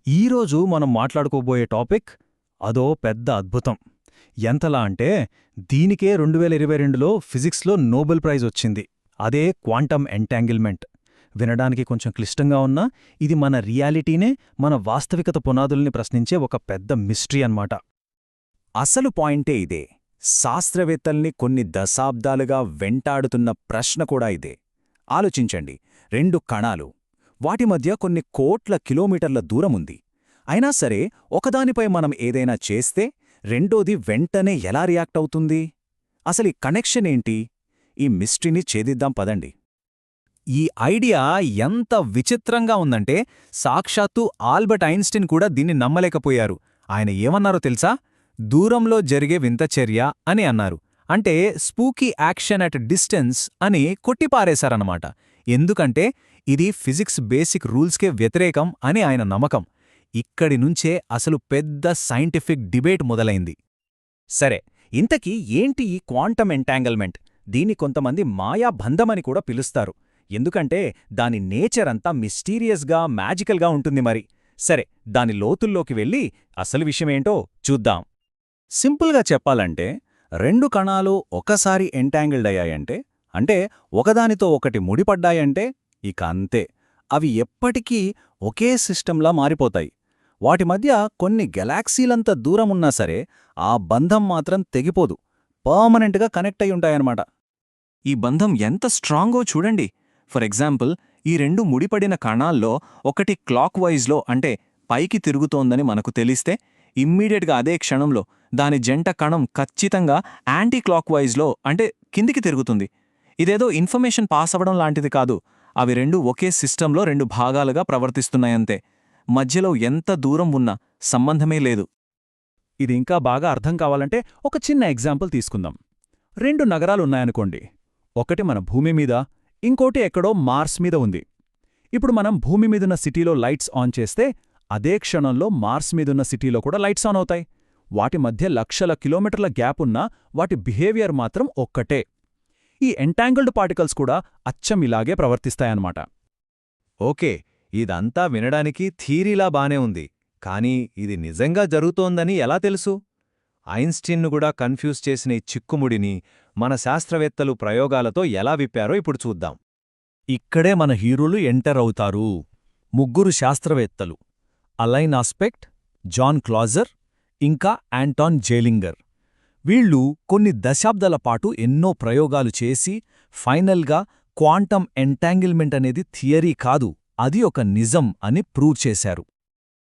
ఈరోజు మనం మాట్లాడుకోబోయే టాపిక్ అదో పెద్ద అద్భుతం. ఎంతలా అంటే దీనికే 2022లో ఫిజిక్స్లో నోబెల్ ప్రైజ్ వచ్చింది. అదే క్వాంటమ్ ఎంటాంగిల్మెంట్. వినడానికి కొంచెం క్లిష్టంగా ఉన్నా ఇది మన రియాలిటీనే, మన వాస్తవికత పునాదుల్ని ప్రశ్నించే ఒక పెద్ద మిస్టరీ అన్నమాట. అసలు పాయింటే ఇదే. శాస్త్రవేత్తల్ని కొన్ని దశాబ్దాలుగా వెంటాడుతున్న ప్రశ్న కూడా ఇదే. ఆలోచించండి, రెండు కణాలు, వాటి మధ్య కొన్ని కోట్ల కిలోమీటర్ల దూరముంది. అయినా సరే ఒకదానిపై మనం ఏదైనా చేస్తే రెండోది వెంటనే ఎలా రియాక్ట్ అవుతుంది? అసలు ఈ కనెక్షన్ ఏంటి? ఈ మిస్టరీని ఛేదిద్దాం పదండి. ఈ ఐడియా ఎంత విచిత్రంగా ఉందంటే సాక్షాత్తు ఆల్బర్ట్ ఐన్స్టీన్ కూడా దీన్ని నమ్మలేకపోయారు. ఆయన ఏమన్నారో తెలుసా? దూరంలో జరిగే వింత చర్య అని అన్నారు. అంటే స్పూకీ యాక్షన్ అట్ డిస్టెన్స్ అని కొట్టిపారేశారన్నమాట. ఎందుకంటే ఇది ఫిజిక్స్ బేసిక్ రూల్స్కే వ్యతిరేకం అని ఆయన నమ్మకం. ఇక్కడి నుంచే అసలు పెద్ద సైంటిఫిక్ డిబేట్ మొదలైంది. సరే, ఇంతకీ ఏంటి ఈ క్వాంటమ్ ఎంటాంగిల్మెంట్? దీన్ని కొంతమంది మాయాబంధమని కూడా పిలుస్తారు. ఎందుకంటే దాని నేచర్ అంతా మిస్టీరియస్గా, మ్యాజికల్గా ఉంటుంది. మరి సరే, దాని లోతుల్లోకి వెళ్ళి అసలు విషయమేంటో చూద్దాం. సింపుల్గా చెప్పాలంటే, రెండు కణాలు ఒకసారి ఎంటాంగిల్డ్ అయ్యాయంటే, అంటే ఒకదానితో ఒకటి ముడిపడ్డాయంటే ఇక అంతే. అవి ఎప్పటికీ ఒకే సిస్టంలా మారిపోతాయి. వాటి మధ్య కొన్ని గెలాక్సీలంత దూరమున్నా సరే ఆ బంధం మాత్రం తెగిపోదు. పర్మనెంట్గా కనెక్ట్ అయి ఉంటాయన్నమాట. ఈ బంధం ఎంత స్ట్రాంగో చూడండి. ఫర్ ఎగ్జాంపుల్, ఈ రెండు ముడిపడిన కణాల్లో ఒకటి క్లాక్ వైజ్లో అంటే పైకి తిరుగుతోందని మనకు తెలిస్తే ఇమ్మీడియట్గా అదే క్షణంలో దాని జంట కణం ఖచ్చితంగా యాంటీ క్లాక్ వైజ్లో అంటే కిందికి తిరుగుతుంది. ఇదేదో ఇన్ఫర్మేషన్ పాస్ అవ్వడం లాంటిది కాదు. అవి రెండు ఒకే సిస్టంలో రెండు భాగాలుగా ప్రవర్తిస్తున్నాయంతే. మధ్యలో ఎంత దూరం ఉన్నా సంబంధమే లేదు. ఇది ఇంకా బాగా అర్థం కావాలంటే ఒక చిన్న ఎగ్జాంపుల్ తీసుకుందాం. రెండు నగరాలున్నాయనుకోండి. ఒకటి మన భూమి మీద, ఇంకోటి ఎక్కడో మార్స్ మీద ఉంది. ఇప్పుడు మనం భూమి మీదున్న సిటీలో లైట్స్ ఆన్ చేస్తే అదే క్షణంలో మార్స్ మీదున్న సిటీలో కూడా లైట్స్ ఆన్ అవుతాయి. వాటి మధ్య లక్షల కిలోమీటర్ల గ్యాప్ ఉన్నా వాటి బిహేవియర్ మాత్రం ఒక్కటే. ఈ ఎంటాంగిల్డ్ పార్టికల్స్ కూడా అచ్చం ఇలాగే ప్రవర్తిస్తాయన్నమాట. ఓకే, ఇదంతా వినడానికి థీరీలా బానే ఉంది. కానీ ఇది నిజంగా జరుగుతోందని ఎలా తెలుసు? ఐన్స్టీన్ను కూడా కన్ఫ్యూజ్ చేసిన ఈ చిక్కుముడిని మన శాస్త్రవేత్తలు ప్రయోగాలతో ఎలా విప్పారో ఇప్పుడు చూద్దాం. ఇక్కడే మన హీరోలు ఎంటర్ అవుతారు. ముగ్గురు శాస్త్రవేత్తలు, అలైన్ ఆస్పెక్ట్, జాన్ క్లాజర్, ఇంకా యాంటాన్ జేలింగర్. వీళ్ళు కొన్ని దశాబ్దాల పాటు ఎన్నో ప్రయోగాలు చేసి ఫైనల్గా క్వాంటమ్ ఎంటాంగిల్మెంట్ అనేది థియరీ కాదు, అది ఒక నిజం అని ప్రూవ్ చేశారు.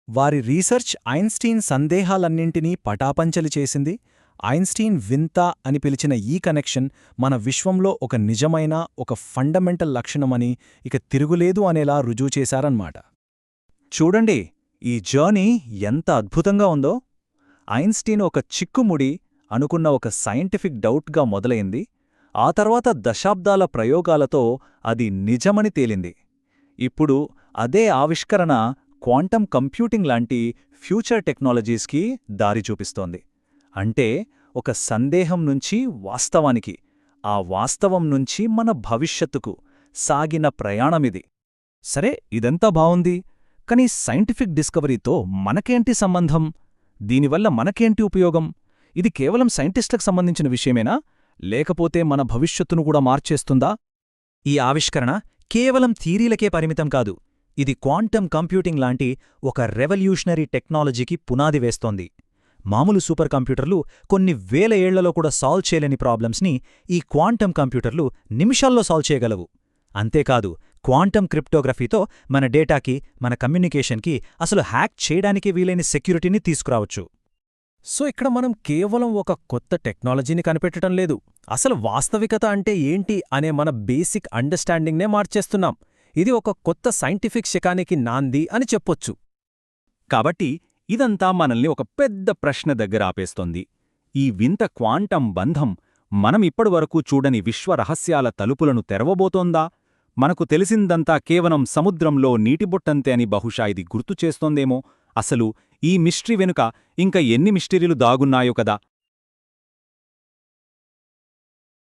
వారి రీసెర్చ్ ఐన్స్టీన్ సందేహాలన్నింటినీ పటాపంచలి చేసింది. ఐన్స్టీన్ వింత అని పిలిచిన ఈ కనెక్షన్ మన విశ్వంలో ఒక నిజమైన, ఒక ఫండమెంటల్ లక్షణమని, ఇక తిరుగులేదు అనేలా రుజువు చేశారన్నమాట. చూడండి, ఈ జర్నీ ఎంత అద్భుతంగా ఉందో. ఐన్స్టీన్ ఒక చిక్కుముడి అనుకున్న ఒక సైంటిఫిక్ డౌట్గా మొదలైంది. ఆ తర్వాత దశాబ్దాల ప్రయోగాలతో అది నిజమని తేలింది. ఇప్పుడు అదే ఆవిష్కరణ క్వాంటమ్ కంప్యూటింగ్ లాంటి ఫ్యూచర్ టెక్నాలజీస్కి దారి చూపిస్తోంది. అంటే ఒక సందేహం నుంచి వాస్తవానికి, ఆ వాస్తవం నుంచి మన భవిష్యత్తుకు సాగిన ప్రయాణమిది. సరే, ఇదంతా బావుంది. కానీ సైంటిఫిక్ డిస్కవరీతో మనకేంటి సంబంధం? దీనివల్ల మనకేంటి ఉపయోగం? ఇది కేవలం సైంటిస్టులకు సంబంధించిన విషయమేనా, లేకపోతే మన భవిష్యత్తును కూడా మార్చేస్తుందా? ఈ ఆవిష్కరణ కేవలం థీరీలకే పరిమితం కాదు. ఇది క్వాంటమ్ కంప్యూటింగ్ లాంటి ఒక రెవల్యూషనరీ టెక్నాలజీకి పునాది వేస్తోంది. మామూలు సూపర్ కంప్యూటర్లు కొన్ని వేల ఏళ్లలో కూడా సాల్వ్ చేయలేని ప్రాబ్లమ్స్ని ఈ క్వాంటమ్ కంప్యూటర్లు నిమిషాల్లో సాల్వ్ చేయగలవు. అంతేకాదు, క్వాంటమ్ క్రిప్టోగ్రఫీతో మన డేటాకి, మన కమ్యూనికేషన్కి అసలు హ్యాక్ చేయడానికి వీలైన సెక్యూరిటీని తీసుకురావచ్చు. సో ఇక్కడ మనం కేవలం ఒక కొత్త టెక్నాలజీని కనిపెట్టడం లేదు, అసలు వాస్తవికత అంటే ఏంటి అనే మన బేసిక్ అండర్స్టాండింగ్నే మార్చేస్తున్నాం. ఇది ఒక కొత్త సైంటిఫిక్ శకానికి నాంది అని చెప్పొచ్చు. కాబట్టి ఇదంతా మనల్ని ఒక పెద్ద ప్రశ్న దగ్గర ఆపేస్తోంది. ఈ వింత క్వాంటమ్ బంధం మనం ఇప్పటివరకు చూడని విశ్వరహస్యాల తలుపులను తెరవబోతోందా? మనకు తెలిసిందంతా కేవలం సముద్రంలో నీటిబొట్టంతే అని బహుశా ఇది గుర్తుచేస్తోందేమో. అసలు ఈ మిస్టరీ వెనుక ఇంకా ఎన్ని మిస్టరీలు దాగున్నాయో కదా.